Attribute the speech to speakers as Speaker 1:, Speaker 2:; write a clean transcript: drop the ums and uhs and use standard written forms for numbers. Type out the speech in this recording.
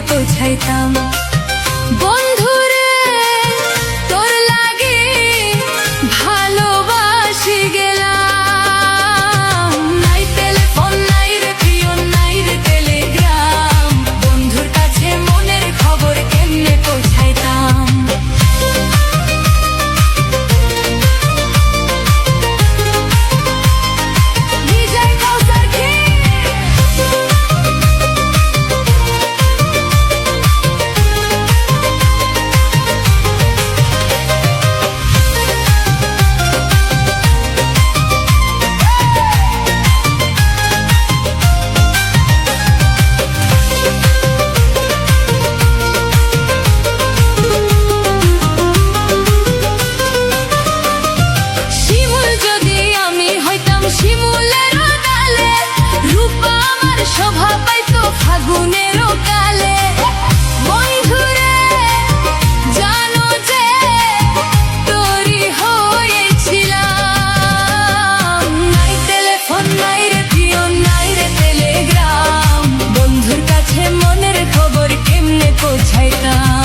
Speaker 1: পৌঁছাইতাম। বন্ধুরে তোর লাগে ভালোবাসি গেলাম। নাই টেলিফোন নাই রে পিয়ন নাই রে টেলিগ্রাম, বন্ধুর কাছে মনের খবর কেমনে পৌঁছাইতাম। ফাগুনেরও কালে বন্ধুরে জানো যে তোরই হয়েছিলাম। নাই টেলিফোন নাই রে পিয়ন নাই রে টেলিগ্রাম, বন্ধুর কাছে মনের খবর কেমনে পৌঁছাইতাম।